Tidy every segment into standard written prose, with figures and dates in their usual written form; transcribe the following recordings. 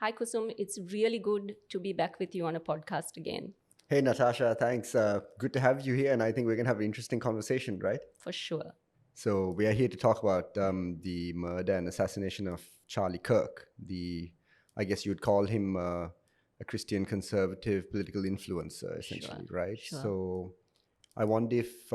Hi, Kusum. It's really good to be back with you on a podcast again. Hey, Natasha, thanks. Good to have you here. And I think we're going to have an interesting conversation, right? For sure. So, we are here to talk about the murder and assassination of Charlie Kirk. I guess you would call him a Christian conservative political influencer, essentially, right? Sure. So, I wonder if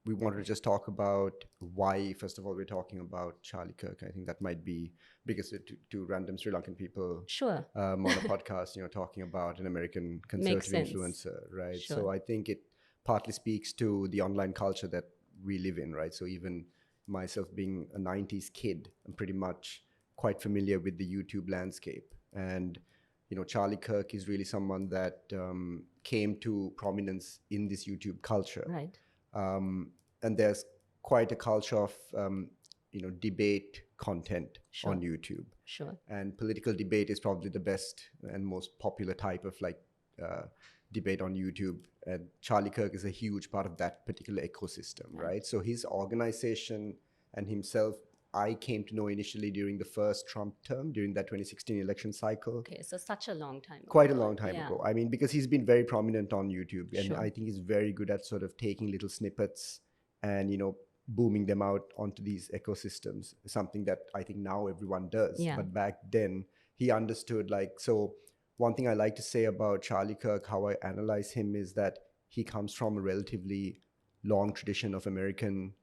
we wanted to just talk about why, first of all, we're talking about Charlie Kirk. I think that might be because to random Sri Lankan people Sure. on a podcast, talking about an American conservative influencer, right? Sure. So I think it partly speaks to the online culture that we live in, right? So even myself being a 90s kid, I'm pretty much quite familiar with the YouTube landscape. And Charlie Kirk is really someone that came to prominence in this YouTube culture. Right. And there's quite a culture of, debate content on YouTube. Sure. And political debate is probably the best and most popular type of debate on YouTube. And Charlie Kirk is a huge part of that particular ecosystem, right? So his organization and himself, I came to know initially during the first Trump term, during that 2016 election cycle. Okay, so such a long time ago. Quite a long time ago. I mean, because he's been very prominent on YouTube, and I think he's very good at sort of taking little snippets and, booming them out onto these ecosystems, something that I think now everyone does. Yeah. But back then, he understood, so one thing I like to say about Charlie Kirk, how I analyze him, is that he comes from a relatively long tradition of American,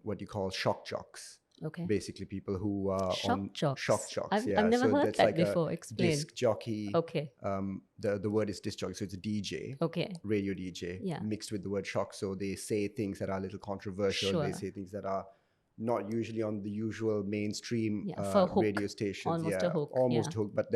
what you call shock jocks. Okay. Basically, people who are shock jocks. I've never heard that before. Explain. Disc jockey. Okay. The word is disc jockey, so it's a DJ. Okay. Radio DJ. Yeah. Mixed with the word shock, so they say things that are a little controversial. Sure. They say things that are not usually on the usual mainstream radio stations. Almost a hook. Almost a hook. But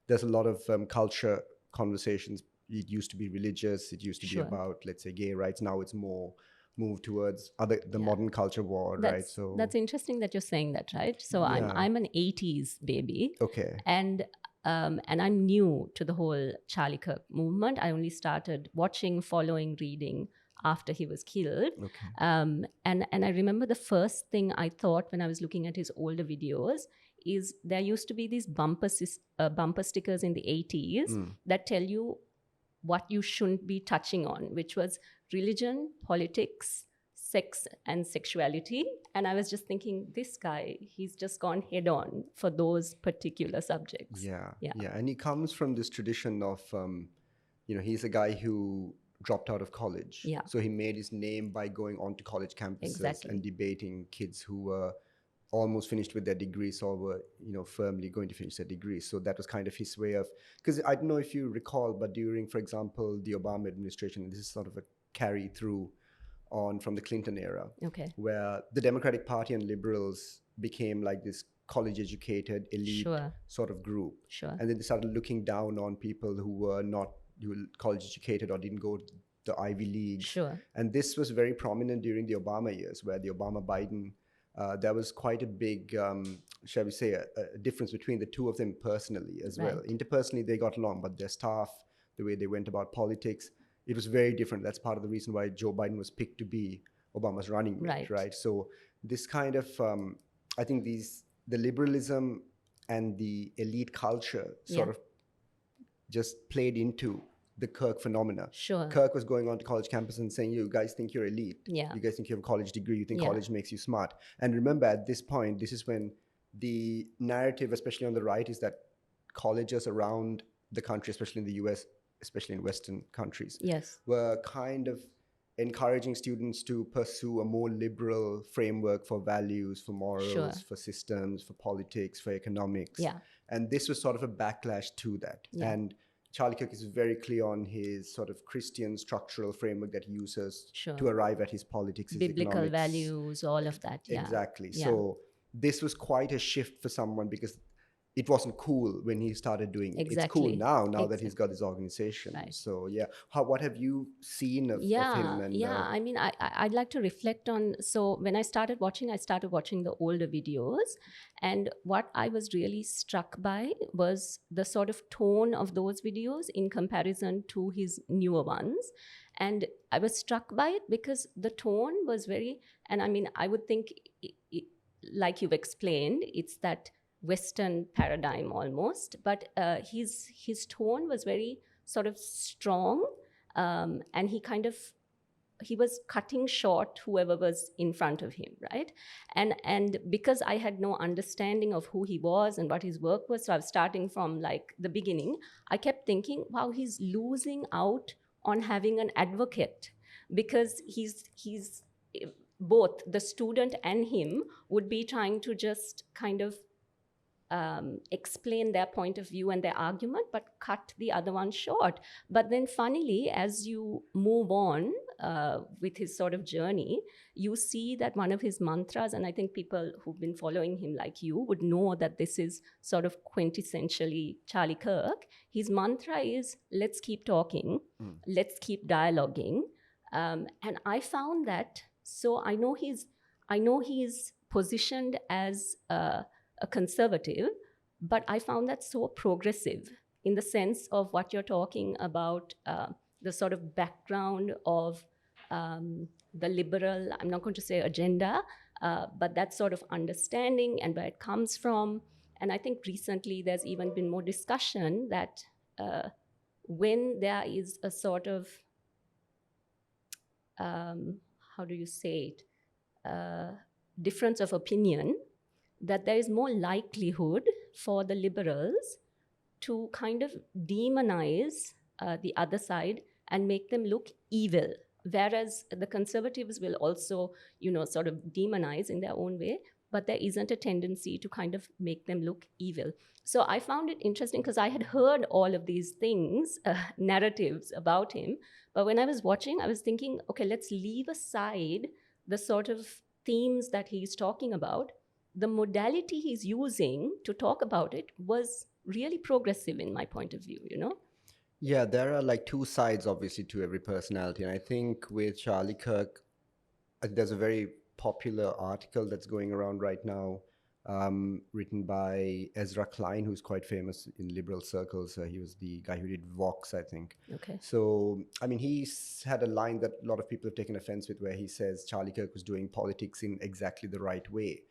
there's a lot of culture conversations. It used to be religious. It used to be about, let's say, gay rights. Now it's more move towards the modern culture war, right? So that's interesting that you're saying that, right? So I'm an 80s baby. Okay. And I'm new to the whole Charlie Kirk movement. I only started watching, following, reading after he was killed. Okay. And I remember the first thing I thought when I was looking at his older videos is there used to be these bumper stickers in the 80s that tell you what you shouldn't be touching on, which was religion, politics, sex, and sexuality. And I was just thinking, this guy, he's just gone head on for those particular subjects. Yeah. And he comes from this tradition of, he's a guy who dropped out of college. Yeah. So he made his name by going onto college campuses and debating kids who were almost finished with their degrees or were, firmly going to finish their degrees. So that was kind of his way of, because I don't know if you recall, but during, for example, the Obama administration, this is sort of a carry through on from the Clinton era, where the Democratic Party and liberals became like this college-educated elite sort of group. And then they started looking down on people who were not college-educated or didn't go to the Ivy League. And this was very prominent during the Obama years, where the Obama-Biden there was quite a big, shall we say, a difference between the two of them personally as well. Interpersonally, they got along, but their staff, the way they went about politics, it was very different. That's part of the reason why Joe Biden was picked to be Obama's running mate, right? So this kind of, I think the liberalism and the elite culture sort of just played into the Kirk phenomena. Kirk was going on to college campus and saying, you guys think you're elite. Yeah. You guys think you have a college degree. You think college makes you smart. And remember, at this point, this is when the narrative, especially on the right, is that colleges around the country, especially in the US, especially in Western countries, were kind of encouraging students to pursue a more liberal framework for values, for morals, for systems, for politics, for economics. And this was sort of a backlash to that. And Charlie Kirk is very clear on his sort of Christian structural framework that he uses to arrive at his politics, his biblical economics. Values, all of that. Exactly. So this was quite a shift for someone because it wasn't cool when he started doing it. It's cool now that he's got this organization. So what have you seen of him? And, I mean, I'd like to reflect on, so when I started watching the older videos, and what I was really struck by was the sort of tone of those videos in comparison to his newer ones. And I was struck by it because the tone was very, and I mean, I would think, like you've explained, it's that Western paradigm almost, but his tone was very sort of strong, and he was cutting short whoever was in front of him, right? And because I had no understanding of who he was and what his work was, so I was starting from like the beginning, I kept thinking, wow, he's losing out on having an advocate, because he's both the student and him would be trying to just kind of explain their point of view and their argument, but cut the other one short. But then, funnily, as you move on with his sort of journey, you see that one of his mantras, and I think people who've been following him like you would know that this is sort of quintessentially Charlie Kirk. His mantra is, let's keep talking, let's keep dialoguing. And I found that, so I know he's positioned as a conservative, but I found that so progressive in the sense of what you're talking about, the sort of background of the liberal, I'm not going to say agenda, but that sort of understanding and where it comes from. And I think recently there's even been more discussion that when there is a sort of, how do you say it, difference of opinion, that there is more likelihood for the liberals to kind of demonize the other side and make them look evil, whereas the conservatives will also, sort of demonize in their own way, but there isn't a tendency to kind of make them look evil. So I found it interesting because I had heard all of these things, narratives about him, but when I was watching, I was thinking, okay, let's leave aside the sort of themes that he's talking about. The modality he's using to talk about it was really progressive in my point of view, Yeah, there are like two sides, obviously, to every personality. And I think with Charlie Kirk, there's a very popular article that's going around right now, written by Ezra Klein, who's quite famous in liberal circles. He was the guy who did Vox, I think. Okay. So, I mean, he's had a line that a lot of people have taken offense with, where he says Charlie Kirk was doing politics in exactly the right way.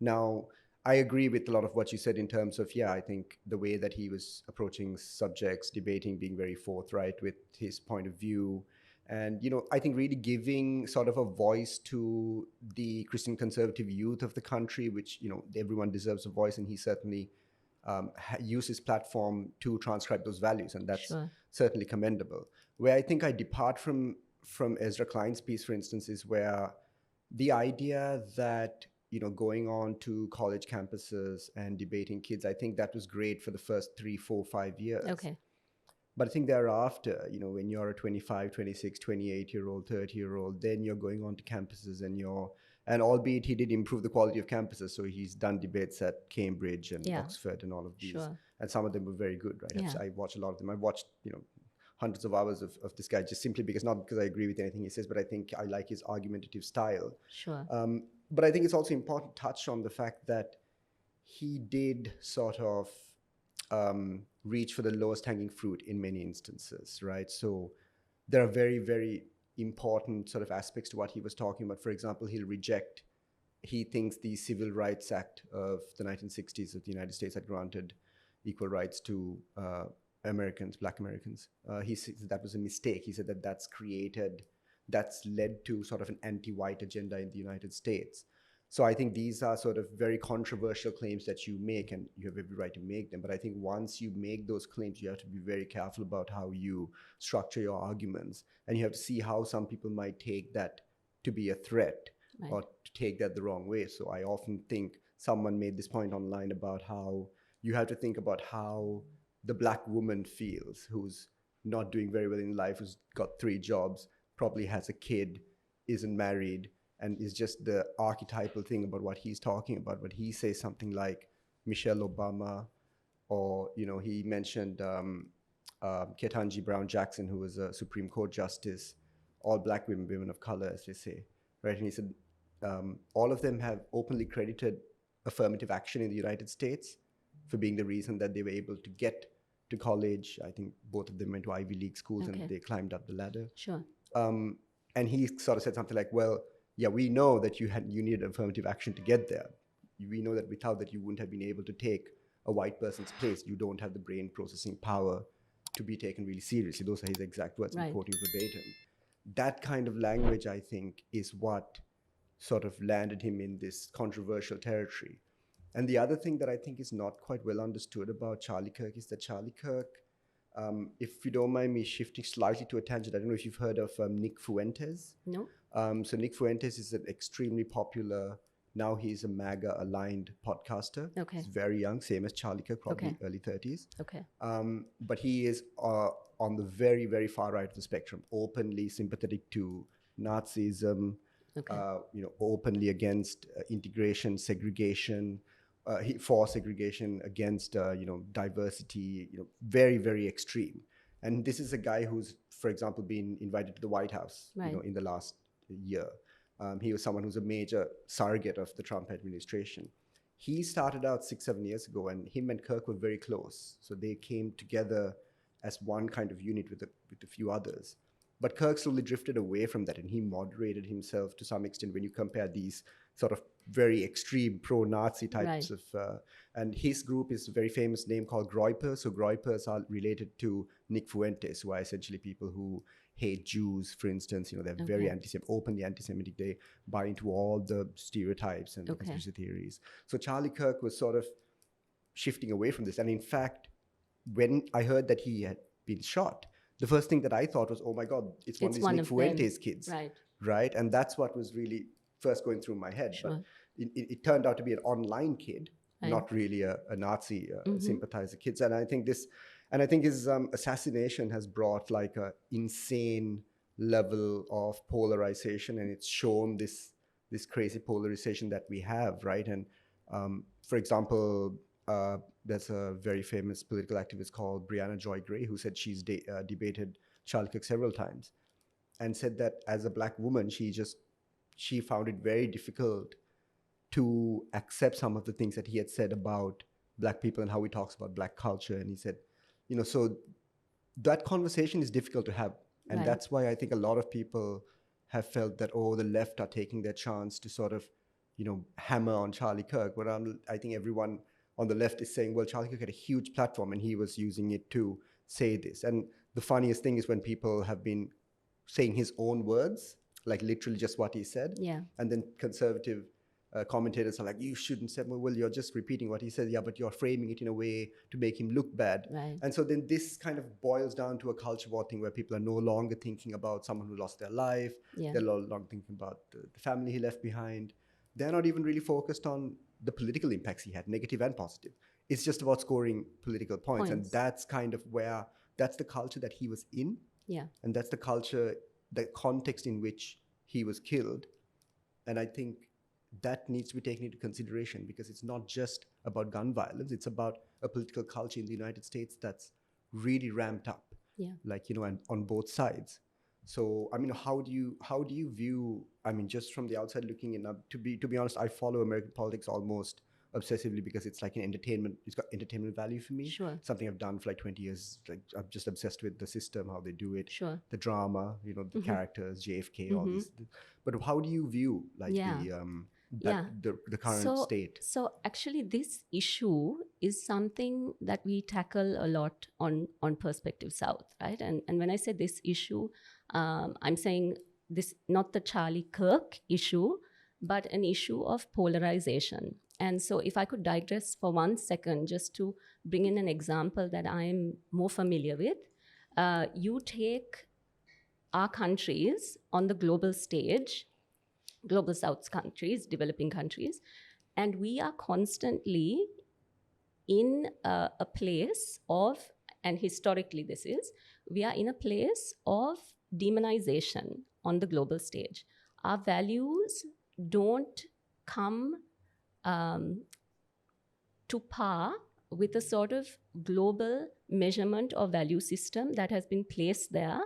Now, I agree with a lot of what you said in terms of, yeah, I think the way that he was approaching subjects, debating, being very forthright with his point of view. And, I think really giving sort of a voice to the Christian conservative youth of the country, which, everyone deserves a voice. And he certainly used his platform to transcribe those values. And that's certainly commendable. Where I think I depart from Ezra Klein's piece, for instance, is where the idea that, going on to college campuses and debating kids, I think that was great for the first 3, 4, 5 years. Okay. But I think thereafter, when you're a 25, 26, 28-year-old, 30-year-old, then you're going on to campuses and albeit he did improve the quality of campuses, so he's done debates at Cambridge and Oxford and all of these. And some of them were very good, right? Yeah. I watched a lot of them. I watched, hundreds of hours of this guy, just simply not because I agree with anything he says, but I think I like his argumentative style. But I think it's also important to touch on the fact that he did sort of reach for the lowest hanging fruit in many instances, right? So there are very, very important sort of aspects to what he was talking about. For example, he thinks the Civil Rights Act of the 1960s of the United States had granted equal rights to Americans, Black Americans. He said that was a mistake. He said that's led to sort of an anti-white agenda in the United States. So I think these are sort of very controversial claims that you make, and you have every right to make them. But I think once you make those claims, you have to be very careful about how you structure your arguments. And you have to see how some people might take that to be a threat, or to take that the wrong way. So I often think someone made this point online about how you have to think about how the Black woman feels, who's not doing very well in life, who's got 3 jobs, probably has a kid, isn't married, and is just the archetypal thing about what he's talking about. But he says something like Michelle Obama, or, he mentioned Ketanji Brown Jackson, who was a Supreme Court justice, all Black women, women of color, as they say, right? And he said all of them have openly credited affirmative action in the United States for being the reason that they were able to get to college. I think both of them went to Ivy League schools, and they climbed up the ladder. And he sort of said something like, well, yeah, we know that you needed affirmative action to get there. we know that without that, you wouldn't have been able to take a white person's place. You don't have the brain processing power to be taken really seriously. Those are his exact words. I'm quoting verbatim. That kind of language, I think, is what sort of landed him in this controversial territory. And the other thing that I think is not quite well understood about Charlie Kirk is that Charlie Kirk, if you don't mind me shifting slightly to a tangent, I don't know if you've heard of Nick Fuentes. No. So Nick Fuentes is an extremely popular, now he's a MAGA-aligned podcaster. Okay. He's very young, same as Charlie Kirk, probably early 30s. Okay. But he is on the very, very far right of the spectrum, openly sympathetic to Nazism, openly against integration, segregation, for segregation, against diversity, very, very extreme. And this is a guy who's, for example, been invited to the White House, in the last year. He was someone who's a major surrogate of the Trump administration. He started out 6-7 years ago, and him and Kirk were very close. So they came together as one kind of unit with a few others. But Kirk slowly drifted away from that, and he moderated himself to some extent when you compare these sort of very extreme pro-Nazi types of... and his group is a very famous name called Groypers. So Groypers are related to Nick Fuentes, who are essentially people who hate Jews, for instance. They're very openly anti-Semitic. They buy into all the stereotypes and conspiracy theories. So Charlie Kirk was sort of shifting away from this. And in fact, when I heard that he had been shot, the first thing that I thought was, oh my God, it's one of these Nick Fuentes kids. Right? And that's what was really first going through my head. But it turned out to be an online kid, not really a Nazi sympathizer kid. And I think his assassination has brought like an insane level of polarization, and it's shown this crazy polarization that we have, right? And for example, there's a very famous political activist called Brianna Joy Gray who said she's debated Charlie Kirk several times, and said that as a Black woman, she found it very difficult to accept some of the things that he had said about Black people and how he talks about Black culture. And he said, so that conversation is difficult to have. And that's why I think a lot of people have felt that, the left are taking their chance to sort of, hammer on Charlie Kirk. But I think everyone on the left is saying, well, Charlie Kirk had a huge platform and he was using it to say this. And the funniest thing is when people have been saying his own words, like literally just what he said. And then conservative commentators are like, you shouldn't say, well, you're just repeating what he said. Yeah, but you're framing it in a way to make him look bad. And so then this kind of boils down to a culture war thing where people are no longer thinking about someone who lost their life. They're no longer thinking about the family he left behind. They're not even really focused on the political impacts he had, negative and positive. It's just about scoring political points. And that's kind of that's the culture that he was in. And that's the culture, the context in which he was killed. And I think that needs to be taken into consideration, because it's not just about gun violence. It's about a political culture in the United States that's really ramped up, and on both sides. So, I mean, how do you view, I mean, just from the outside looking in, to be honest, I follow American politics almost obsessively because it's like it's got entertainment value for me. Something I've done for like 20 years. Like, I'm just obsessed with the system, how they do it, the drama, the characters, JFK, all these. But how do you view like the current state? So actually this issue is something that we tackle a lot on Perspective South, right? And when I say this issue, I'm saying this, not the Charlie Kirk issue, but an issue of polarization. And so if I could digress for 1 second, just to bring in an example that I'm more familiar with, you take our countries on the global stage, global South countries, developing countries, and we are constantly in a place of, and historically this is, we are in a place of demonization on the global stage. Our values don't come to par with a sort of global measurement or value system that has been placed there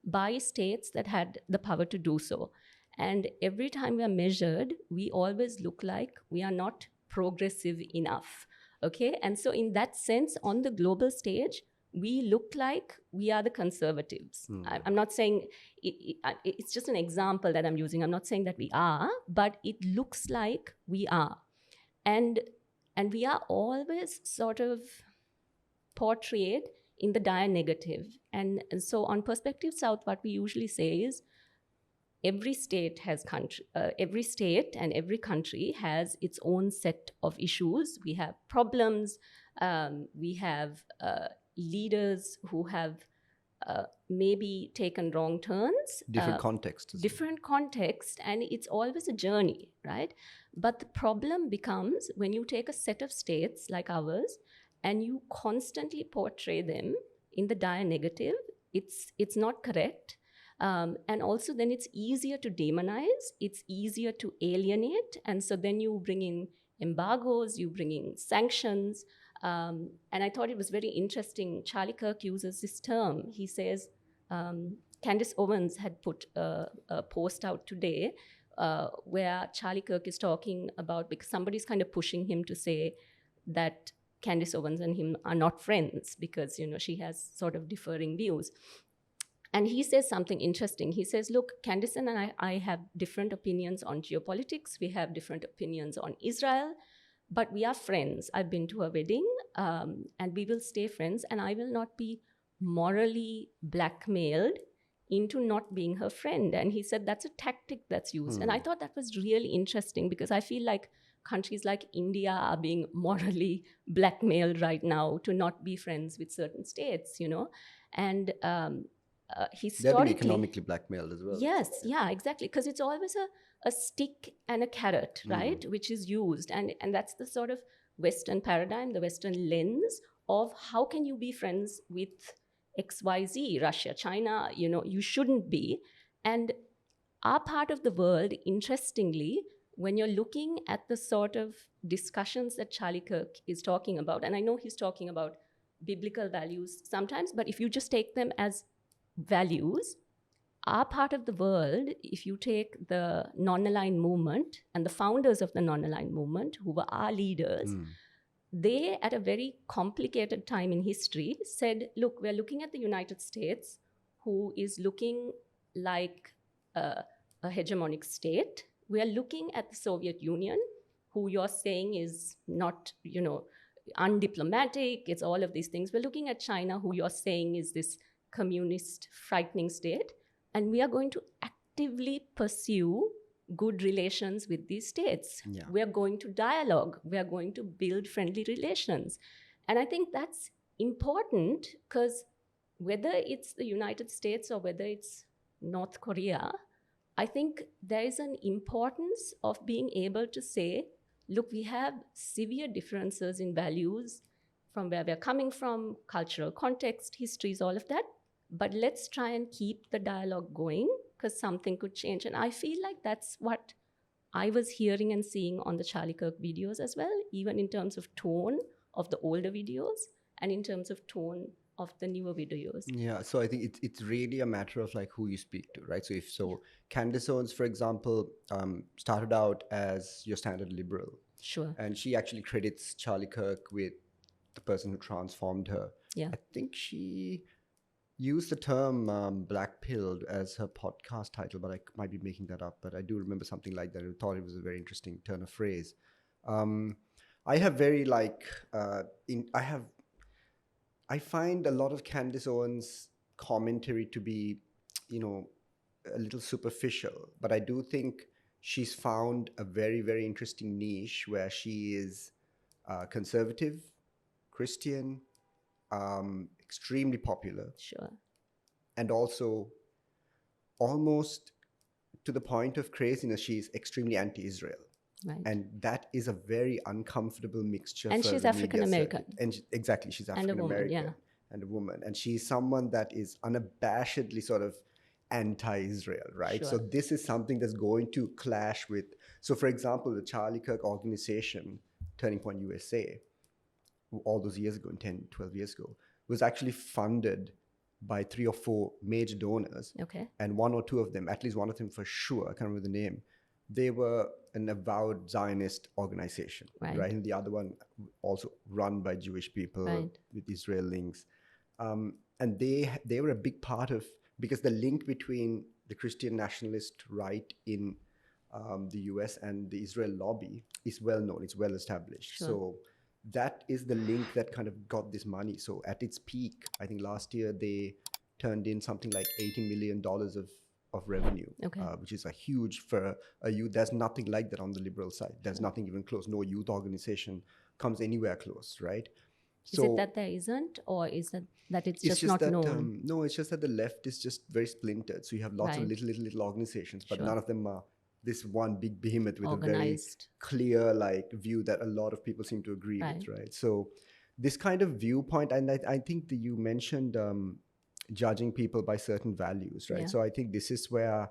by states that had the power to do so. And every time we are measured, we always look like we are not progressive enough, okay? And so in that sense, on the global stage, we look like we are the conservatives. I'm not saying, it's just an example that I'm using. I'm not saying that we are, but it looks like we are. And we are always sort of portrayed in the dire negative. And so on Perspective South, what we usually say is every state and every country has its own set of issues. We have problems. We have leaders who have maybe taken wrong turns. Different context. Different context, and it's always a journey, right? But the problem becomes when you take a set of states like ours and you constantly portray them in the dire negative. It's not correct. And also then it's easier to demonize, it's easier to alienate, and so then you bring in embargoes, you bring in sanctions. And I thought it was very interesting. Charlie Kirk uses this term. He says, Candace Owens had put a post out today where Charlie Kirk is talking about, because somebody's kind of pushing him to say that Candace Owens and him are not friends because, she has sort of differing views. And he says something interesting. He says, look, Candace and I have different opinions on geopolitics. We have different opinions on Israel, but we are friends. I've been to her wedding, and we will stay friends, and I will not be morally blackmailed into not being her friend. And he said that's a tactic that's used. And I thought that was really interesting, because I feel like countries like India are being morally blackmailed right now to not be friends with certain states, And historically, they're being economically blackmailed as well. Yes, yeah, exactly. Because it's always a stick and a carrot, right? Which is used. And that's the sort of Western paradigm, the Western lens of how can you be friends with XYZ, Russia, China, you shouldn't be. And our part of the world, interestingly, when you're looking at the sort of discussions that Charlie Kirk is talking about, and I know he's talking about biblical values sometimes, but if you just take them as values, our part of the world, if you take the non-aligned movement and the founders of the non-aligned movement, who were our leaders, they, at a very complicated time in history, said, look, we're looking at the United States, who is looking like a hegemonic state. We are looking at the Soviet Union, who you're saying is not, undiplomatic, it's all of these things. We're looking at China, who you're saying is this communist, frightening state, and we are going to actively pursue good relations with these states. Yeah. We are going to dialogue. We are going to build friendly relations. And I think that's important, because whether it's the United States or whether it's North Korea, I think there is an importance of being able to say, look, we have severe differences in values from where we're coming from, cultural context, histories, all of that. But let's try and keep the dialogue going, because something could change. And I feel like that's what I was hearing and seeing on the Charlie Kirk videos as well, even in terms of tone of the older videos and in terms of tone of the newer videos. Yeah, so I think it's really a matter of like who you speak to, right? So Candace Owens, for example, started out as your standard liberal. Sure. And she actually credits Charlie Kirk with the person who transformed her. Yeah. I think she used the term black-pilled as her podcast title, but I might be making that up. But I do remember something like that. I thought it was a very interesting turn of phrase. I have very I find a lot of Candace Owens' commentary to be, a little superficial. But I do think she's found a very, very interesting niche where she is conservative, Christian, extremely popular. Sure. And also almost to the point of craziness, she's extremely anti-Israel. Right. And that is a very uncomfortable mixture. And she's African American. And exactly, she's African American and a woman. And she's someone that is unabashedly sort of anti-Israel, right? Sure. So this is something that's going to clash with. So for example, the Charlie Kirk organization, Turning Point USA, all those years ago, 10, 12 years ago, was actually funded by 3 or 4 major donors. Okay. And 1 or 2 of them, at least one of them for sure, I can't remember the name, they were an avowed Zionist organization, right? And the other one also run by Jewish people with Israel links. And they were a big part of, because the link between the Christian nationalist right in the US and the Israel lobby is well known, it's well established. Sure. So that is the link that kind of got this money. So at its peak, I think last year they turned in something like $80 million of revenue, Okay. which is a huge for a youth. There's nothing like that on the liberal side. There's nothing even close. No youth organization comes anywhere close, right? Is it that there isn't, or is that it's just not that, known? no, it's just that the left is just very splintered. So you have lots of little organizations, but none of them are this one big behemoth with organized, a very clear like view that a lot of people seem to agree with, right? So this kind of viewpoint, and I think that you mentioned judging people by certain values, right? So I think this is where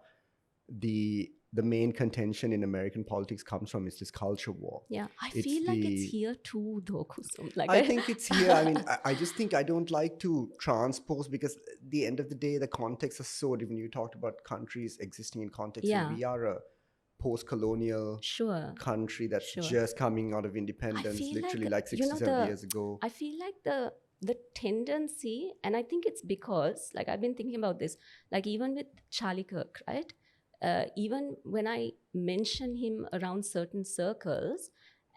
the main contention in American politics comes from, is this culture war. Yeah, I feel like it's here too, though, Kusum. Like I think it's here. I mean, I just think I don't like to transpose, because at the end of the day, the context is so different. You talked about countries existing in context. Yeah. And we are a post-colonial country that's just coming out of independence, literally like 67 years ago. I feel like the tendency, and I think it's because, like, I've been thinking about this, like even with Charlie Kirk, right? Even when I mention him around certain circles,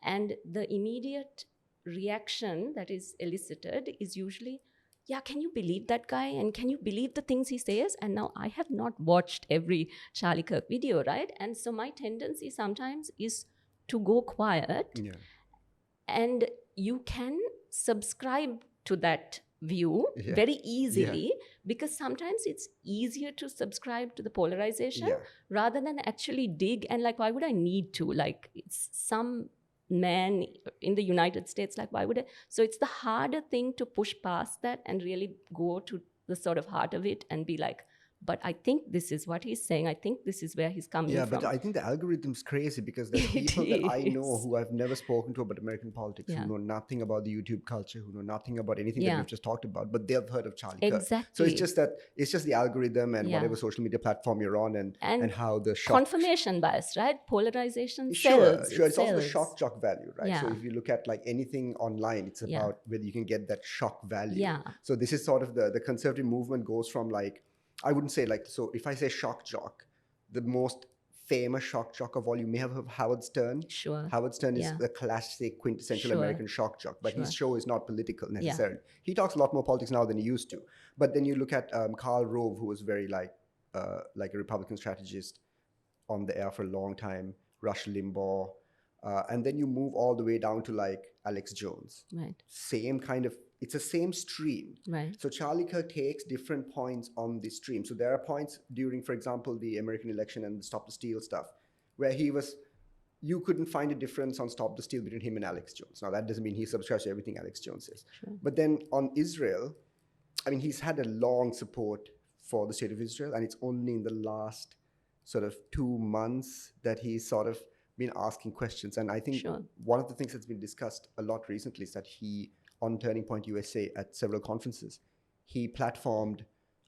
and the immediate reaction that is elicited is usually, yeah, can you believe that guy? And can you believe the things he says? And now I have not watched every Charlie Kirk video, right? And so my tendency sometimes is to go quiet. Yeah. And you can subscribe to that view very easily, because sometimes it's easier to subscribe to the polarization rather than actually dig. And like, why would I need to? Like, it's some man in the United States, like, why would I? So it's the harder thing to push past that and really go to the sort of heart of it and be like, but I think this is what he's saying. I think this is where he's coming from. Yeah, but I think the algorithm's crazy, because there's people that I know who I've never spoken to about American politics, who know nothing about the YouTube culture, who know nothing about anything that we've just talked about, but they've heard of Charlie Kirk. So it's just the algorithm and whatever social media platform you're on, and how the confirmation bias, right? Polarization sells. Sure. It's also the shock jock value, right? So if you look at like anything online, it's about whether you can get that shock value. So this is sort of the conservative movement goes from like, I wouldn't say like, so if I say shock jock, the most famous shock jock of all, you may have heard Howard Stern. Sure. Howard Stern is the classic quintessential American shock jock, but his show is not political necessarily. He talks a lot more politics now than he used to. But then you look at Karl Rove, who was very like a Republican strategist on the air for a long time, Rush Limbaugh, and then you move all the way down to like Alex Jones. Right. Same kind of, it's the same stream. Right. So Charlie Kirk takes different points on the stream. So there are points during, for example, the American election and the Stop the Steal stuff, where you couldn't find a difference on Stop the Steal between him and Alex Jones. Now, that doesn't mean he subscribes to everything Alex Jones says. Sure. But then on Israel, I mean, he's had a long support for the state of Israel, and it's only in the last sort of 2 months that he's sort of been asking questions. And I think one of the things that's been discussed a lot recently is that he, on Turning Point USA at several conferences, he platformed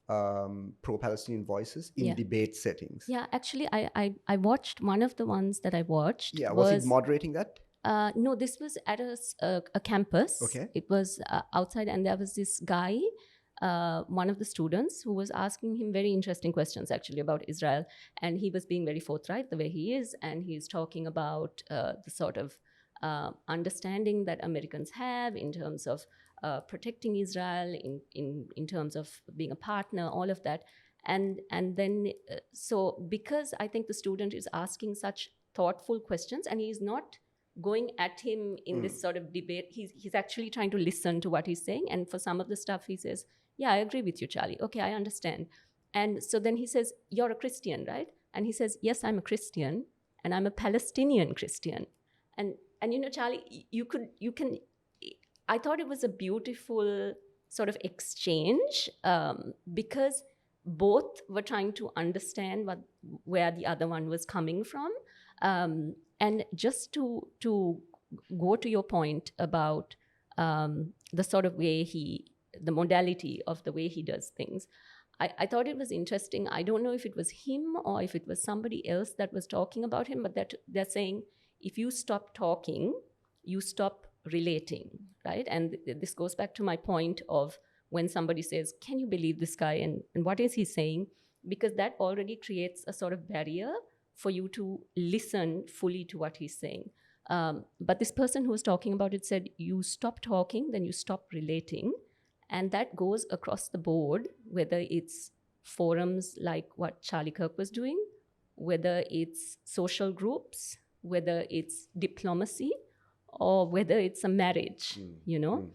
pro-Palestinian voices in debate settings. Yeah, actually, I watched one of the ones that I watched. Yeah, was he moderating that? No, this was at a campus. Okay. It was outside, and there was this guy, one of the students, who was asking him very interesting questions actually about Israel. And he was being very forthright the way he is. And he's talking about the sort of understanding that Americans have in terms of protecting Israel, in terms of being a partner, all of that. And then, so because I think the student is asking such thoughtful questions, and he's not going at him in this sort of debate, he's actually trying to listen to what he's saying. And for some of the stuff he says, yeah, I agree with you, Charlie. Okay, I understand. And so then he says, you're a Christian, right? And he says, yes, I'm a Christian, and I'm a Palestinian Christian. And you know, Charlie, you can, I thought it was a beautiful sort of exchange, because both were trying to understand where the other one was coming from. And just to go to your point about the sort of way the modality of the way he does things, I thought it was interesting. I don't know if it was him or if it was somebody else that was talking about him, but that they're saying, if you stop talking, you stop relating, right? And this goes back to my point of when somebody says, can you believe this guy? And what is he saying? Because that already creates a sort of barrier for you to listen fully to what he's saying. But this person who was talking about it said, you stop talking, then you stop relating. And that goes across the board, whether it's forums like what Charlie Kirk was doing, whether it's social groups, whether it's diplomacy, or whether it's a marriage, you know.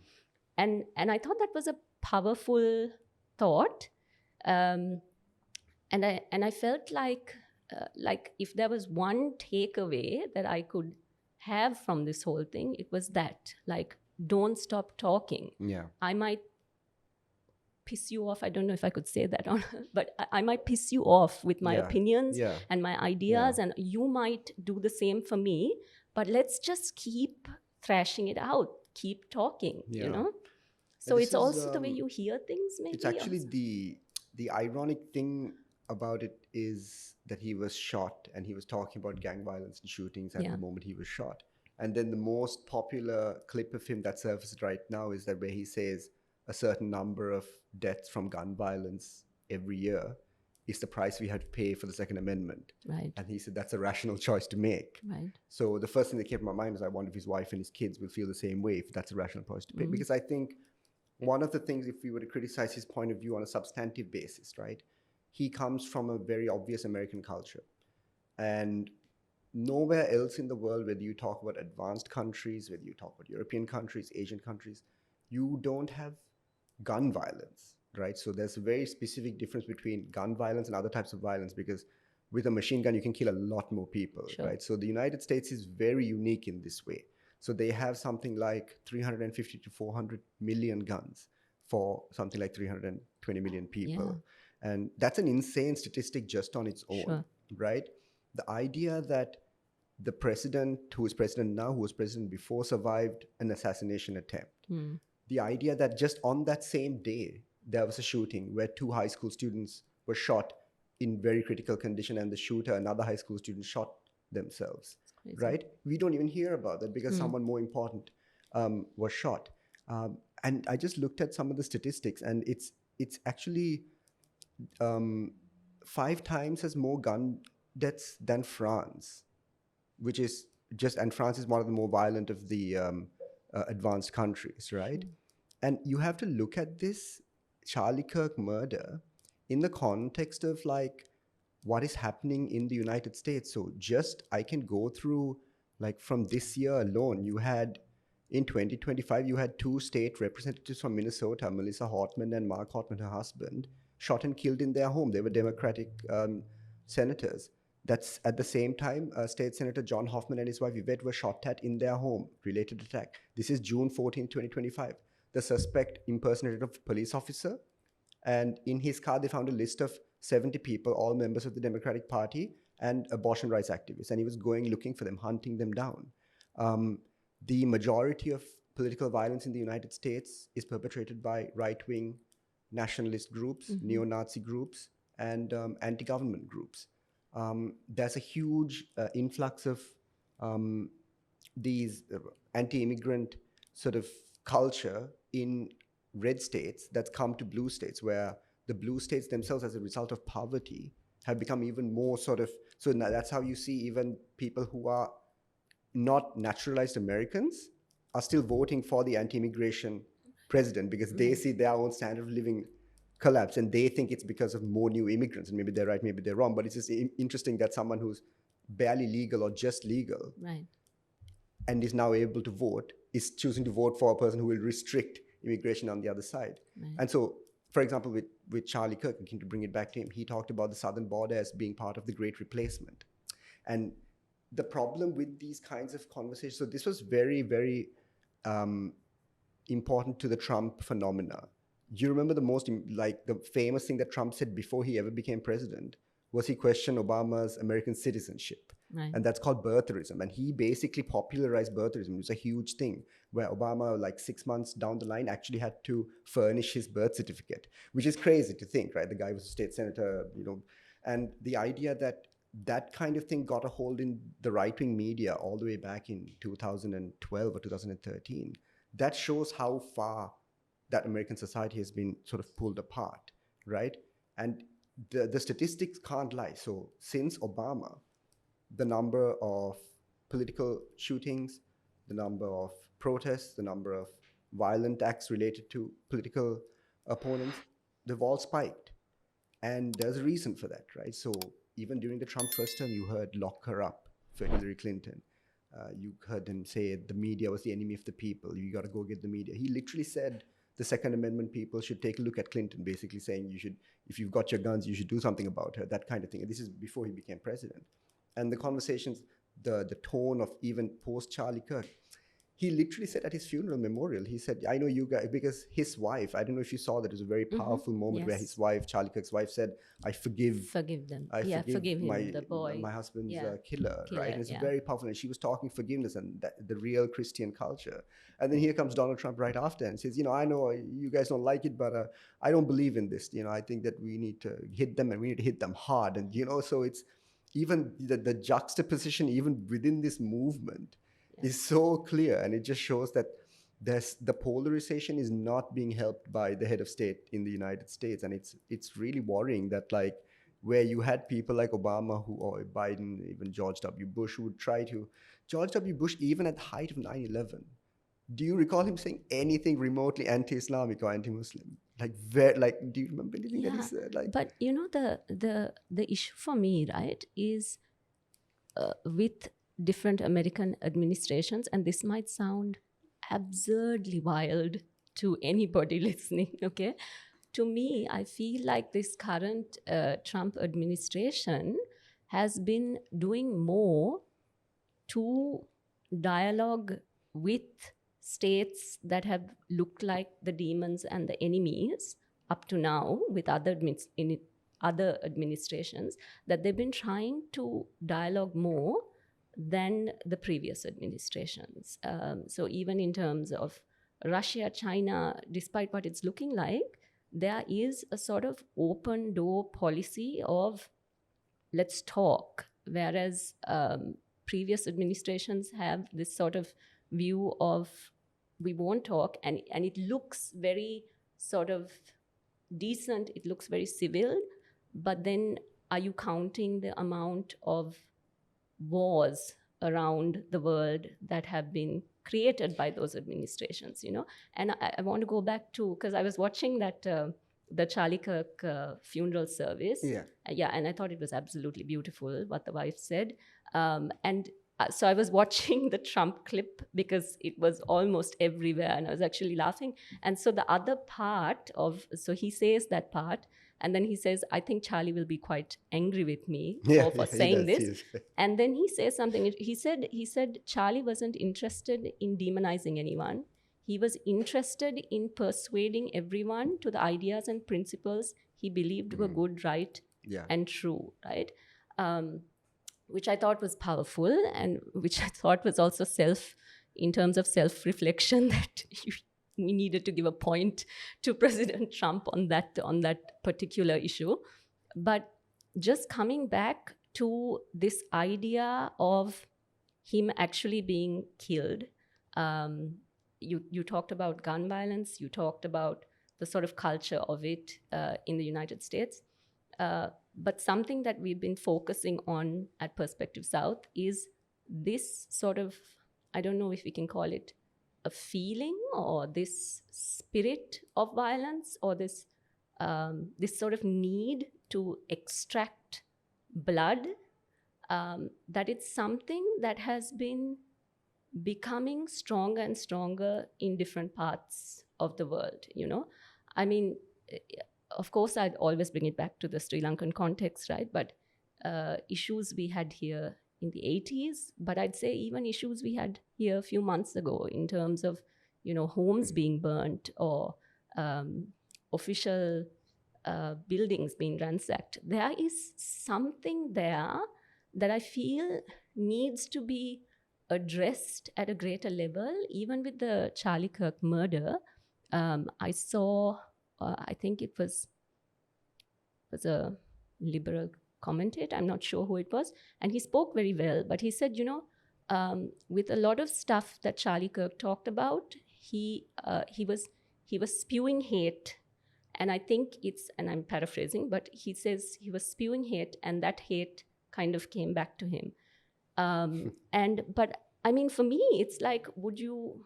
And I thought that was a powerful thought. And I felt like if there was one takeaway that I could have from this whole thing, it was that, like, don't stop talking. Yeah. I might piss you off. I don't know if I could say that, but I might piss you off with my opinions and my ideas, and you might do the same for me. But let's just keep thrashing it out, keep talking, you know. So it's also the way you hear things, maybe. It's actually the ironic thing about it is that he was shot, and he was talking about gang violence and shootings at the moment he was shot. And then the most popular clip of him that surfaced right now is that where he says a certain number of deaths from gun violence every year is the price we had to pay for the Second Amendment. Right. And he said that's a rational choice to make. Right. So the first thing that came to my mind is, I wonder if his wife and his kids will feel the same way if that's a rational choice to pay. Because I think one of the things, if we were to criticize his point of view on a substantive basis, right, he comes from a very obvious American culture. And nowhere else in the world, whether you talk about advanced countries, whether you talk about European countries, Asian countries, you don't have gun violence, right? So there's a very specific difference between gun violence and other types of violence, because with a machine gun, you can kill a lot more people, right? So the United States is very unique in this way. So they have something like 350 to 400 million guns for something like 320 million people. And that's an insane statistic just on its own, right? The idea that the president, who is president now, who was president before, survived an assassination attempt. The idea that just on that same day, there was a shooting where 2 high school students were shot in very critical condition, and the shooter, another high school student, shot themselves, right? We don't even hear about that because someone more important was shot. And I just looked at some of the statistics, and it's actually 5 times as more gun deaths than France, which is just, and France is one of the more violent of the advanced countries, right? And you have to look at this Charlie Kirk murder in the context of like what is happening in the United States. So just, I can go through, like, from this year alone, you had, in 2025, you had 2 state representatives from Minnesota, Melissa Hartman and Mark Hartman, her husband, shot and killed in their home. They were Democratic senators. That's at the same time, State Senator John Hoffman and his wife Yvette were shot at in their home, related attack. This is June 14, 2025. The suspect impersonated a police officer, and in his car they found a list of 70 people, all members of the Democratic Party and abortion rights activists, and he was going looking for them, hunting them down. The majority of political violence in the United States is perpetrated by right-wing nationalist groups, neo-Nazi groups, and anti-government groups. There's a huge influx of these anti-immigrant sort of culture in red states that's come to blue states, where the blue states themselves, as a result of poverty, have become even more sort of, so that's how you see even people who are not naturalized Americans are still voting for the anti-immigration president, because they see their own standard of living collapse, and they think it's because of more new immigrants. And maybe they're right, maybe they're wrong, but it's just interesting that someone who's barely legal or just legal, right, and is now able to vote, is choosing to vote for a person who will restrict immigration on the other side. Right. And so, for example, with Charlie Kirk, to bring it back to him, he talked about the southern border as being part of the Great Replacement. And the problem with these kinds of conversations, so this was very, very important to the Trump phenomena. You remember the famous thing that Trump said before he ever became president was he questioned Obama's American citizenship. Right. And that's called birtherism. And he basically popularized birtherism. It was a huge thing where Obama, like 6 months down the line, actually had to furnish his birth certificate, which is crazy to think, right? The guy was a state senator, you know, and the idea that that kind of thing got a hold in the right-wing media all the way back in 2012 or 2013. That shows how far that American society has been sort of pulled apart, right? And the statistics can't lie. So since Obama, the number of political shootings, the number of protests, the number of violent acts related to political opponents, they've all spiked. And there's a reason for that, right? So even during the Trump first term, you heard lock her up for Hillary Clinton. You heard him say the media was the enemy of the people. You got to go get the media. He literally said the Second Amendment people should take a look at Clinton, basically saying you should, if you've got your guns, you should do something about her, that kind of thing. And this is before he became president. And the conversations, the tone of even post Charlie Kirk, he literally said at his funeral memorial, he said, I know you guys, because his wife, I don't know if you saw that, it was a very powerful moment where his wife, Charlie Kirk's wife, said, I forgive them. forgive him, my, the boy. my husband's killer, right? And it's very powerful. And she was talking forgiveness and the real Christian culture. And then here comes Donald Trump right after and says, I know you guys don't like it, but I don't believe in this. I think that we need to hit them and we need to hit them hard. And, so it's even the juxtaposition, even within this movement, is so clear, and it just shows that the polarization is not being helped by the head of state in the United States, and it's really worrying that where you had people like Obama or Biden, even George W. Bush, who would try to George W. Bush, even at the height of 9/11, do you recall him saying anything remotely anti-Islamic or anti-Muslim? Do you remember anything that he said? But the issue for me, right, is with different American administrations, and this might sound absurdly wild to anybody listening, okay? To me, I feel like this current Trump administration has been doing more to dialogue with states that have looked like the demons and the enemies up to now with other administrations, that they've been trying to dialogue more than the previous administrations. So even in terms of Russia, China, despite what it's looking like, there is a sort of open door policy of let's talk, whereas previous administrations have this sort of view of we won't talk, and it looks very sort of decent, it looks very civil, but then are you counting the amount of wars around the world that have been created by those administrations, And I want to go back to, because I was watching that the Charlie Kirk funeral service. And I thought it was absolutely beautiful what the wife said. So I was watching the Trump clip because it was almost everywhere and I was actually laughing. And so the other part so he says that part, and then he says, I think Charlie will be quite angry with me for saying this. And then he says something. He said Charlie wasn't interested in demonizing anyone. He was interested in persuading everyone to the ideas and principles he believed were good, right, and true, right? Which I thought was powerful, and which I thought was also in terms of self-reflection, that we needed to give a point to President Trump on that particular issue. But just coming back to this idea of him actually being killed, you talked about gun violence, you talked about the sort of culture of it in the United States. But something that we've been focusing on at Perspective South is this sort of, I don't know if we can call it a feeling or this spirit of violence or this sort of need to extract blood, that it's something that has been becoming stronger and stronger in different parts of the world, I mean, of course, I'd always bring it back to the Sri Lankan context, right? But issues we had here in the 80s, but I'd say even issues we had here a few months ago in terms of, homes being burnt or official buildings being ransacked. There is something there that I feel needs to be addressed at a greater level. Even with the Charlie Kirk murder, I saw, I think it was a liberal commentator, I'm not sure who it was, and he spoke very well, but he said, with a lot of stuff that Charlie Kirk talked about, he was spewing hate, and I think and I'm paraphrasing, but he says he was spewing hate, and that hate kind of came back to him. But I mean, for me, it's like,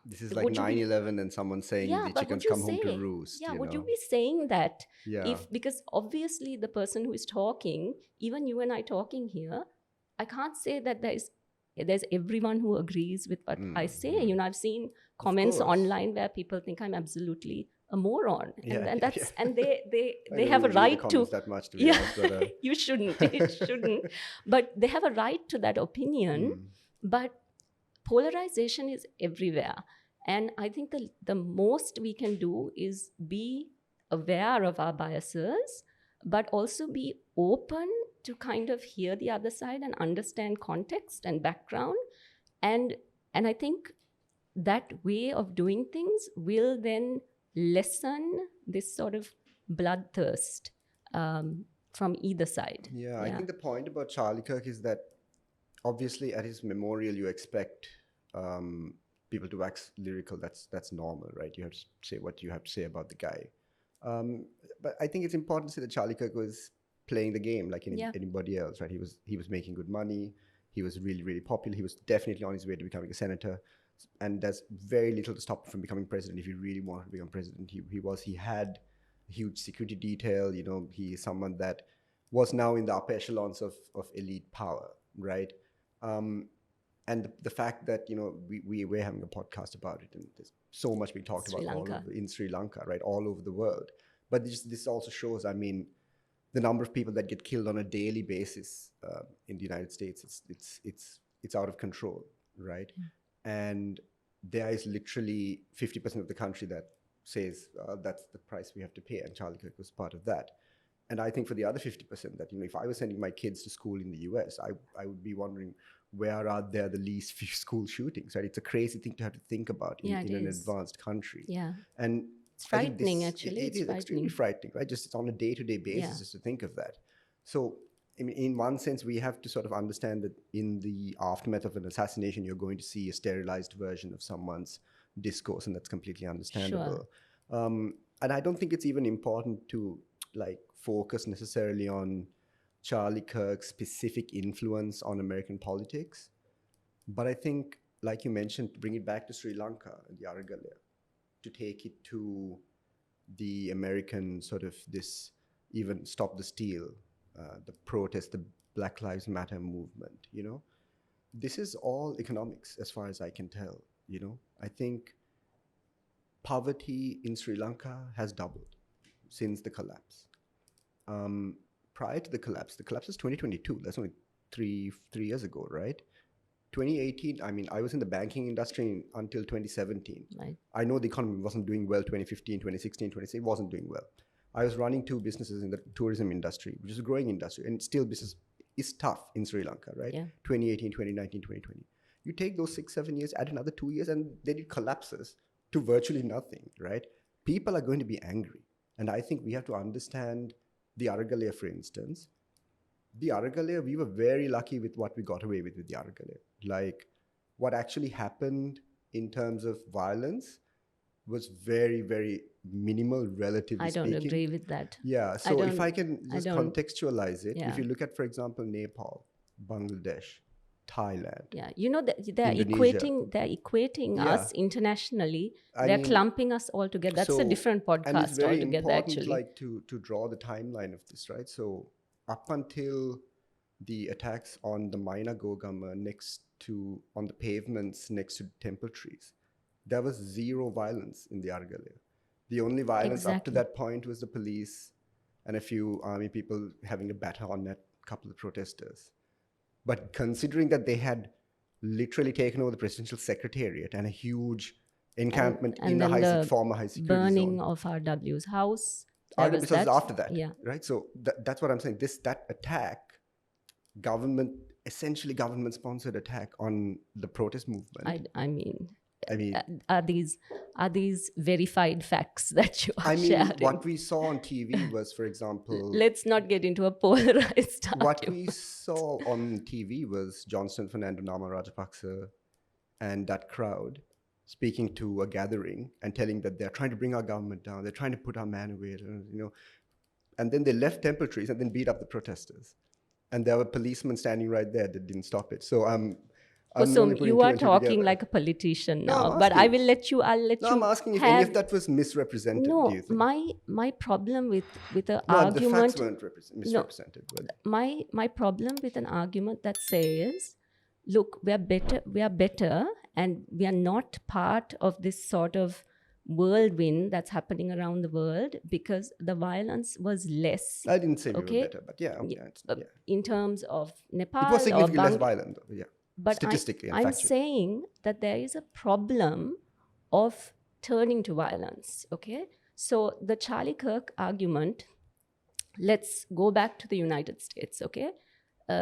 This is like would you be 9/11 and someone saying yeah, the but would chickens you come home to say, roost, yeah, you would you know? be saying that Yeah. because obviously the person who is talking, even you and I talking here, I can't say that there's everyone who agrees with what I say. You know, I've seen comments course. online where people think I'm absolutely a moron, Yeah, and that's yeah. and I they don't have a even read the right to comments that much, to be yeah honest, but you shouldn't but they have a right to that opinion. But polarization is everywhere, and I think the most we can do is be aware of our biases, but also be open to kind of hear the other side and understand context and background. And I think that way of doing things will then lessen this sort of bloodthirst from either side. yeah, I think the point about Charlie Kirk is that obviously at his memorial you expect people to wax lyrical. That's normal, right? You have to say what you have to say about the guy. But I think it's important to say that Charlie Kirk was playing the game like anybody else, right? He was making good money. He was really, really popular. He was definitely on his way to becoming a senator. And there's very little to stop him from becoming president if he really wanted to become president. He had a huge security detail. You know, he is someone that was now in the upper echelons of elite power, right? And the fact that, you know, we're having a podcast about it, and there's so much being talked about all over in Sri Lanka, right? All over the world. But this also shows, I mean, the number of people that get killed on a daily basis in the United States, it's out of control, right? And there is literally 50% of the country that says that's the price we have to pay, and Charlie Kirk was part of that. And I think for the other 50%, that, you know, if I was sending my kids to school in the US, I would be wondering, where are there the least few school shootings, right? It's a crazy thing to have to think about in an advanced country. Yeah. And it's frightening, actually. It is extremely frightening, right? Just it's on a day-to-day basis just to think of that. So in one sense, we have to sort of understand that in the aftermath of an assassination, you're going to see a sterilized version of someone's discourse, and that's completely understandable. Sure. And I don't think it's even important to like focus necessarily on Charlie Kirk's specific influence on American politics. But I think, like you mentioned, to bring it back to Sri Lanka, the Aragalaya, to take it to the American sort of this, even Stop the Steal, the protest, the Black Lives Matter movement, you know, this is all economics as far as I can tell, you know. I think poverty in Sri Lanka has doubled since the collapse. Prior to the collapse is 2022. That's only three years ago, right? 2018, I mean, I was in the banking industry until 2017. Right. I know the economy wasn't doing well 2015, 2016, 2017, it wasn't doing well. I was running 2 businesses in the tourism industry, which is a growing industry, and still business is tough in Sri Lanka, right? Yeah. 2018, 2019, 2020. You take those 6-7 years, add another 2 years, and then it collapses to virtually nothing, right? People are going to be angry. And I think we have to understand the Aragalaya, for instance. The Aragalaya, we were very lucky with what we got away with the Aragalaya. Like, what actually happened in terms of violence was very, very minimal, relatively speaking. I don't agree with that. Yeah, so if I can just contextualize it, if you look at, for example, Nepal, Bangladesh, Thailand. Yeah, you know, they're equating us internationally. They're clumping us all together. That's a different podcast altogether, actually. And it's very important, like, to draw the timeline of this, right? So up until the attacks on the Maina Gogama on the pavements next to temple trees, there was zero violence in the Aragalaya. The only violence up to that point was the police and a few army people having a baton at a couple of protesters. But considering that they had literally taken over the presidential secretariat and a huge encampment in the former high security burning zone. of RW's house. RW was after that, right? So that's what I'm saying. That attack, essentially government-sponsored attack on the protest movement. I mean, are these verified facts that you are sharing? What we saw on TV was, for example... Let's not get into a polarized argument. What we saw on TV was Johnston Fernando Nama Rajapaksa and that crowd speaking to a gathering and telling that they're trying to bring our government down, they're trying to put our man away, you know. And then they left temple trees and then beat up the protesters. And there were policemen standing right there that didn't stop it. So I'm only Kusum, putting you two are and two talking together. like a politician No, now, I'm but asking. I'll let No, you I'm asking if have. any of that was misrepresented, do you No, think? my problem with the No, the facts argument. weren't No, misrepresented. Were they? my problem with an argument that says, look, we are better, and we are not part of this sort of whirlwind that's happening around the world because the violence was less. I didn't say we were Okay, better, but yeah, okay, yeah. in terms of Nepal It was or significantly less Bangladesh. violent, though, yeah. But Statistically and I'm factually. saying that there is a problem of turning to violence. Okay, so the Charlie Kirk argument. Let's go back to the United States. Okay,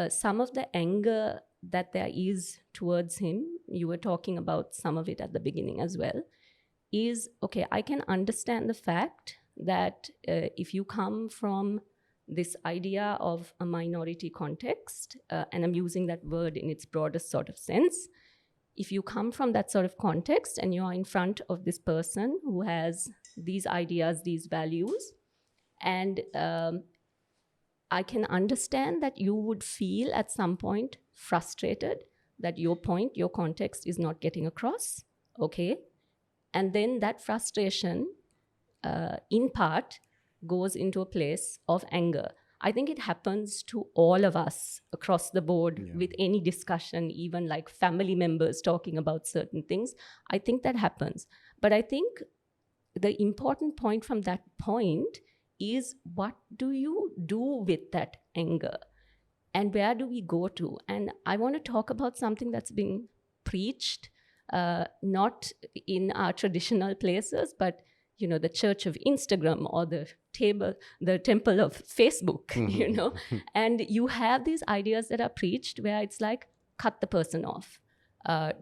some of the anger that there is towards him, you were talking about some of it at the beginning as well, is okay. I can understand the fact that if you come from this idea of a minority context, and I'm using that word in its broadest sort of sense, if you come from that sort of context and you are in front of this person who has these ideas, these values, and I can understand that you would feel at some point frustrated that your point, your context is not getting across. Okay. And then that frustration, in part, goes into a place of anger. I think it happens to all of us across the board with any discussion, even like family members talking about certain things. I think that happens. But I think the important point from that point is, what do you do with that anger? And where do we go to? And I want to talk about something that's being preached, not in our traditional places, but the church of Instagram or the temple of Facebook, and you have these ideas that are preached where it's like, cut the person off.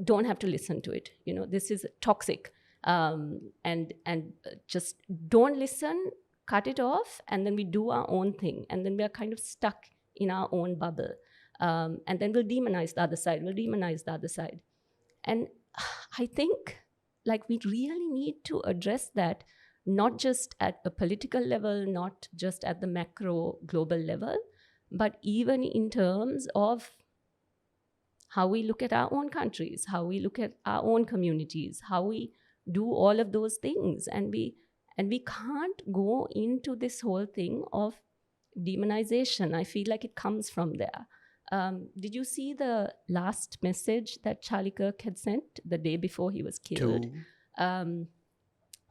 Don't have to listen to it. This is toxic. And just don't listen, cut it off, and then we do our own thing. And then we are kind of stuck in our own bubble. And then we'll demonize the other side. And I think like we really need to address that, not just at a political level, not just at the macro global level, but even in terms of how we look at our own countries, how we look at our own communities, how we do all of those things. And we can't go into this whole thing of demonization. I feel like it comes from there. Did you see the last message that Charlie Kirk had sent the day before he was killed? There's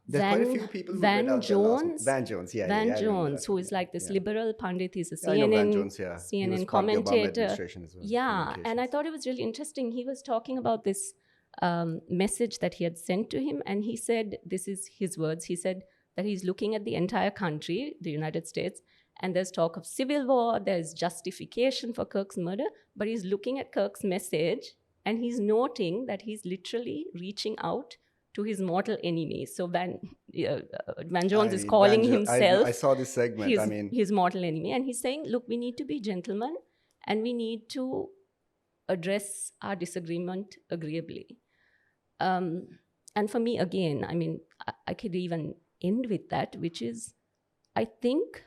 quite a few people who Van Jones, who is like this liberal pundit. He's a CNN commentator. Yeah, and I thought it was really interesting. He was talking about this message that he had sent to him, and he said, this is his words, he said that he's looking at the entire country, the United States, and there's talk of civil war, there's justification for Kirk's murder, but he's looking at Kirk's message and he's noting that he's literally reaching out to his mortal enemy. So Van Jones is calling himself I saw this segment. His mortal enemy. And he's saying, look, we need to be gentlemen and we need to address our disagreement agreeably. And for me, again, I could even end with that, which is, I think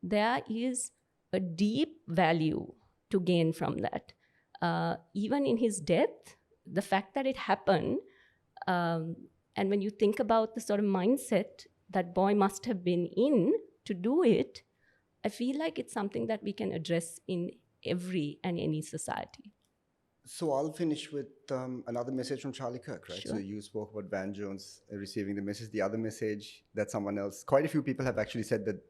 there is a deep value to gain from that. Even in his death, the fact that it happened, and when you think about the sort of mindset that boy must have been in to do it, I feel like it's something that we can address in every and any society. So I'll finish with another message from Charlie Kirk, right? Sure. So you spoke about Van Jones receiving the message. The other message that someone else, quite a few people have actually said that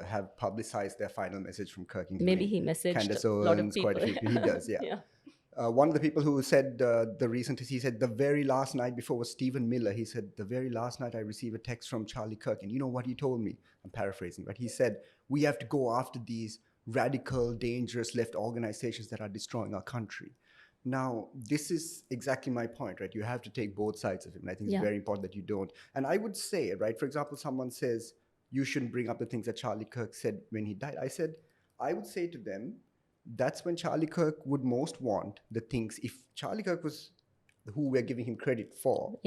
have publicized their final message from Kirk. Maybe he messaged Candace a lot of Owens, people. quite a few people. He does, yeah. Yeah. One of the people who said he said the very last night before was Stephen Miller. He said, the very last night I received a text from Charlie Kirk, and you know what he told me? I'm paraphrasing, but he said, we have to go after these radical, dangerous left organizations that are destroying our country. Now, this is exactly my point, right? You have to take both sides of it. And I think it's very important that you don't. And I would say, right, for example, someone says, you shouldn't bring up the things that Charlie Kirk said when he died. I would say to them, that's when Charlie Kirk would most want the things. If Charlie Kirk was who we're giving him credit for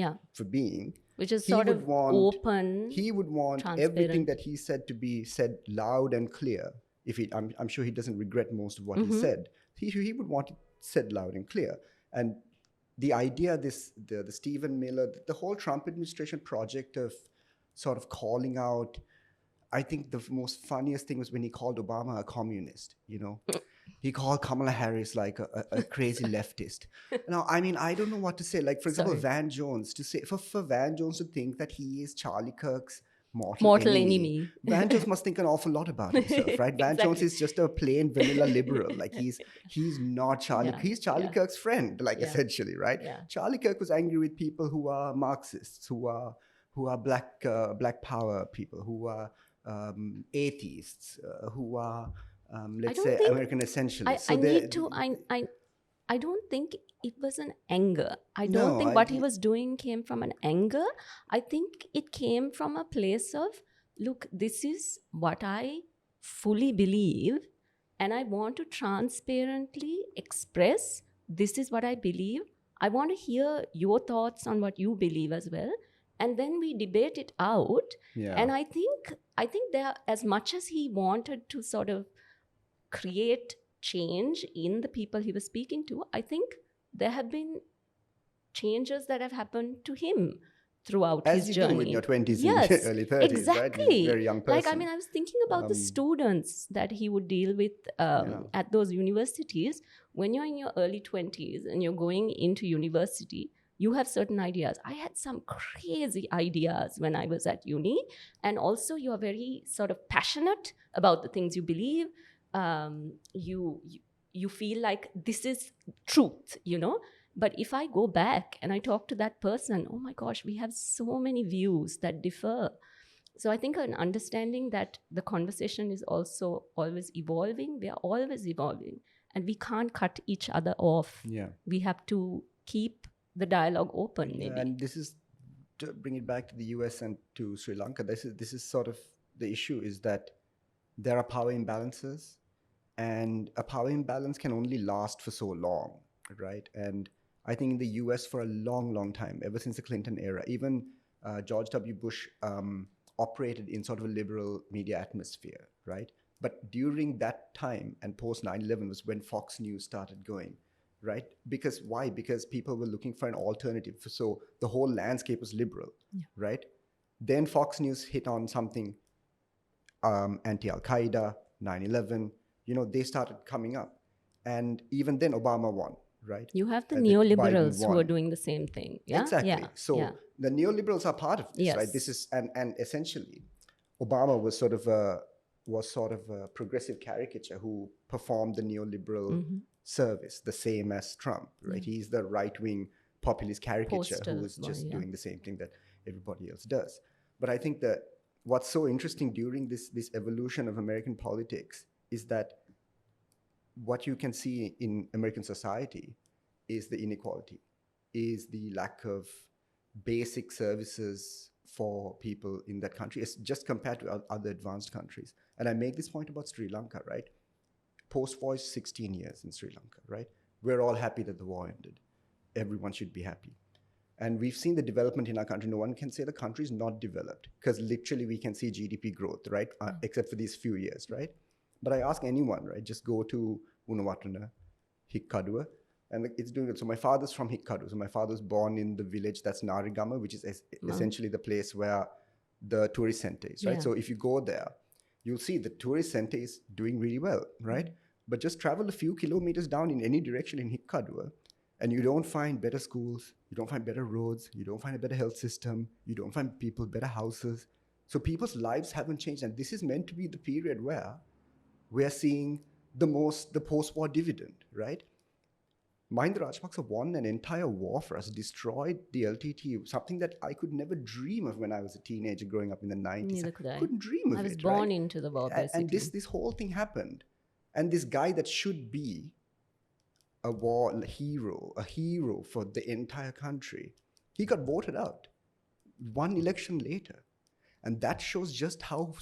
being, which is sort of open, he would want everything that he said to be said loud and clear if I'm sure he doesn't regret most of what he said. He would want it said loud and clear. And the idea, the Stephen Miller, the whole Trump administration project of sort of calling out, I think the most funniest thing was when he called Obama a communist, you know. He called Kamala Harris like a crazy leftist. Now, I mean, I don't know what to say. Like, for example, Van Jones, to say, for Van Jones to think that he is Charlie Kirk's mortal enemy. Van Jones must think an awful lot about himself, right? Van Jones is just a plain vanilla liberal. Like, he's not Charlie. He's Charlie Kirk's friend, like, essentially, right? Charlie Kirk was angry with people who are Marxists, who are black power people, who are atheists, who are let's say American essentialists. I don't think it was an anger. I don't think what he was doing came from an anger. I think it came from a place of, look, this is what I fully believe, and I want to transparently express this is what I believe. I want to hear your thoughts on what you believe as well. And then we debate it out. And I think there, as much as he wanted to sort of create change in the people he was speaking to, I think there have been changes that have happened to him throughout his journey. As you do in your 20s and early 30s, exactly. Right? He's a very young person. Like, I mean, I was thinking about the students that he would deal with at those universities. When you're in your early 20s and you're going into university, you have certain ideas. I had some crazy ideas when I was at uni. And also you are very sort of passionate about the things you believe. You feel like this is truth, you know. But if I go back and I talk to that person, oh my gosh, we have so many views that differ. So I think an understanding that the conversation is also always evolving. We are always evolving, and we can't cut each other off. We have to keep the dialogue open, maybe. And this is, to bring it back to the US and to Sri Lanka, this is sort of the issue, is that there are power imbalances, and a power imbalance can only last for so long, right? And I think in the US for a long, long time, ever since the Clinton era, even George W. Bush operated in sort of a liberal media atmosphere, right? But during that time and post 9/11 was when Fox News started going, right? Because why? Because people were looking for an alternative. So the whole landscape was liberal, right? Then Fox News hit on something anti-Al-Qaeda, 9/11, you know, they started coming up. And even then Obama won, right? You have the neoliberals who are doing the same thing. Yeah? Exactly. So the neoliberals are part of this, right? This is, and essentially Obama was sort of a progressive caricature who performed the neoliberal service, the same as Trump, right? He's the right-wing populist caricature who is just doing the same thing that everybody else does. But I think that what's so interesting during this evolution of American politics is that what you can see in American society is the inequality, is the lack of basic services for people in that country, it's just compared to other advanced countries. And I make this point about Sri Lanka, right? Post-war is 16 years in Sri Lanka, right? We're all happy that the war ended. Everyone should be happy. And we've seen the development in our country. No one can say the country is not developed, because literally we can see GDP growth, right? Except for these few years, right? But I ask anyone, right? Just go to Unawatana, Hikkadua, and it's doing it. So my father's from Hikkadu. So my father's born in the village that's Narigama, which is essentially the place where the tourist center is, right? So if you go there, you'll see the tourist center is doing really well, right? But just travel a few kilometers down in any direction in Hikkadua, and you don't find better schools, you don't find better roads, you don't find a better health system, you don't find people better houses. So people's lives haven't changed. And this is meant to be the period where we're seeing the post-war dividend, right? Mahinda Rajapaksa won an entire war for us, destroyed the LTTE, something that I could never dream of when I was a teenager growing up in the 90s. Neither could I. Couldn't dream of it, I was born into the war, basically. And this whole thing happened. And this guy that should be a war hero, a hero for the entire country, he got voted out one election later. And that shows just how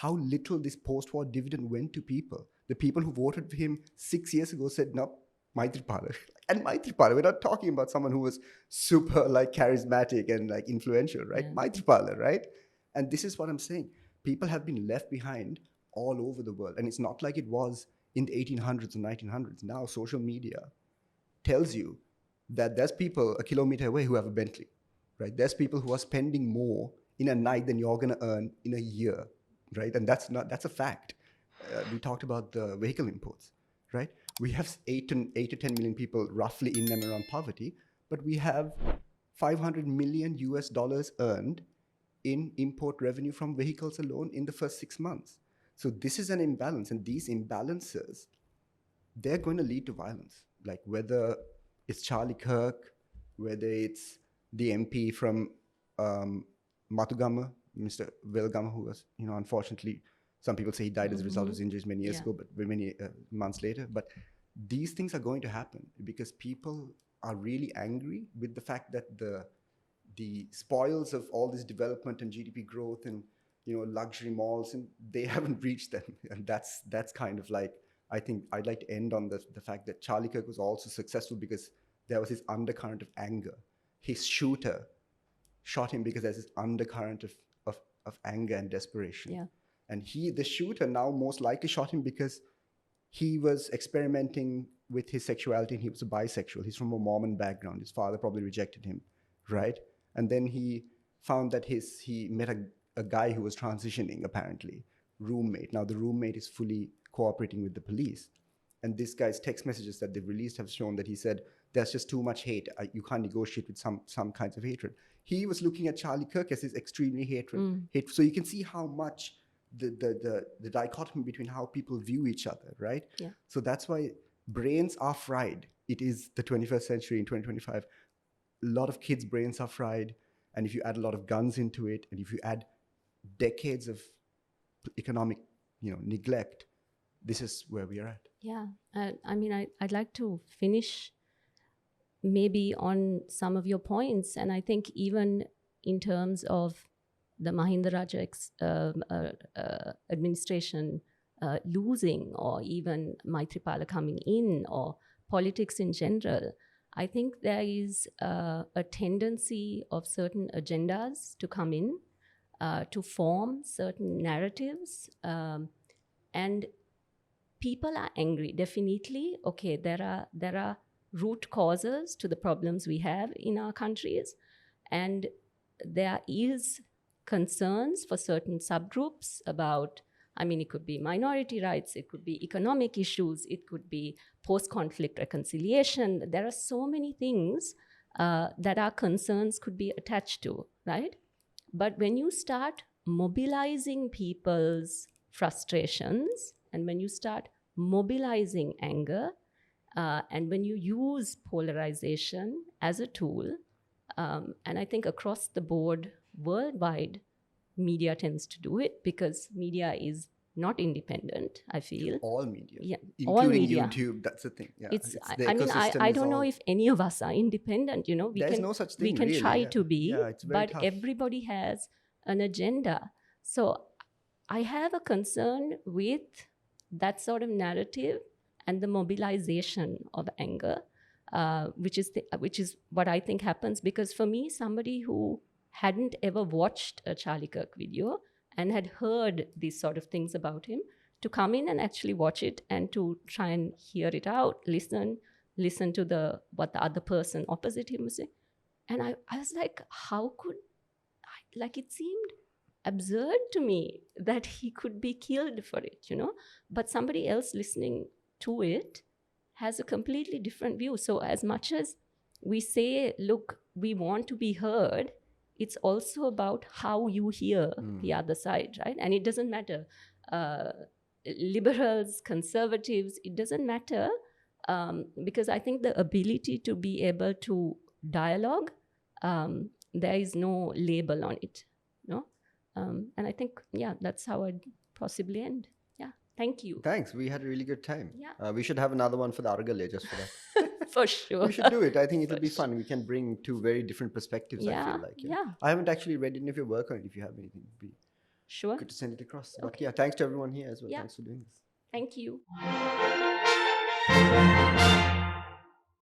little this post-war dividend went to people. The people who voted for him 6 years ago said, no, Maithripala. And Maithripala, we're not talking about someone who was super charismatic and influential, right? Maithripala, right? And this is what I'm saying. People have been left behind all over the world. And it's not like it was in the 1800s or 1900s. Now social media tells you that there's people a kilometer away who have a Bentley, right? There's people who are spending more in a night than you're going to earn in a year, right? And that's a fact. We talked about the vehicle imports, right? We have 8 to 10 million people roughly in and around poverty, but we have $500 million US earned in import revenue from vehicles alone in the first 6 months. So this is an imbalance, and these imbalances, they're going to lead to violence. Like whether it's Charlie Kirk, whether it's the MP from Matugama, Mr. Velgama, who was, unfortunately, some people say he died as a result of his injuries many years ago, but many months later. But these things are going to happen because people are really angry with the fact that the spoils of all this development and GDP growth and luxury malls, and they haven't reached them. And that's kind of like, I think I'd like to end on the fact that Charlie Kirk was also successful because there was this undercurrent of anger. His shooter shot him because there's this undercurrent of anger and desperation. Yeah. And the shooter now most likely shot him because he was experimenting with his sexuality, and he was a bisexual. He's from a Mormon background. His father probably rejected him, right? And then he found that he met a guy who was transitioning, apparently, roommate. Now the roommate is fully cooperating with the police. And this guy's text messages that they've released have shown that he said, there's just too much hate. You can't negotiate with some kinds of hatred. He was looking at Charlie Kirk as his extremely hateful. So you can see how much the dichotomy between how people view each other, right? Yeah. So that's why brains are fried. It is the 21st century in 2025. A lot of kids' brains are fried. And if you add a lot of guns into it, and if you add decades of economic, neglect, this is where we are at. Yeah. I'd like to finish maybe on some of your points. And I think even in terms of the Mahinda Raja administration losing, or even Maithripala coming in, or politics in general, I think there is a tendency of certain agendas to come in, to form certain narratives, and people are angry, definitely. Okay, there are root causes to the problems we have in our countries, and there is concerns for certain subgroups about, it could be minority rights, it could be economic issues, it could be post-conflict reconciliation. There are so many things that our concerns could be attached to, right? But when you start mobilizing people's frustrations, and when you start mobilizing anger, and when you use polarization as a tool, and I think across the board, worldwide, media tends to do it because media is not independent, I feel. All media. Yeah, including all media. YouTube, that's the thing. Yeah, I don't know if any of us are independent, There's no such thing, we can really, try to be, it's very but tough. everybody has an agenda. So I have a concern with that sort of narrative and the mobilization of anger, which is what I think happens. Because for me, somebody who hadn't ever watched a Charlie Kirk video and had heard these sort of things about him, to come in and actually watch it and to try and hear it out, listen to what the other person opposite him was saying. And I was like, how could, it seemed absurd to me that he could be killed for it, But somebody else listening to it has a completely different view. So as much as we say, look, we want to be heard, it's also about how you hear the other side, right? And it doesn't matter, liberals, conservatives, it doesn't matter, because I think the ability to be able to dialogue, there is no label on it, and I think, that's how I'd possibly end. Yeah, thank you. Thanks. We had a really good time. Yeah. We should have another one for the Argale just for that. For sure. We should do it. I think it'll be fun. We can bring two very different perspectives, I feel like. Yeah. I haven't actually read any of your work on it. If you have anything, it'd be sure. good to send it across. Okay. But thanks to everyone here as well. Yeah. Thanks for doing this. Thank you.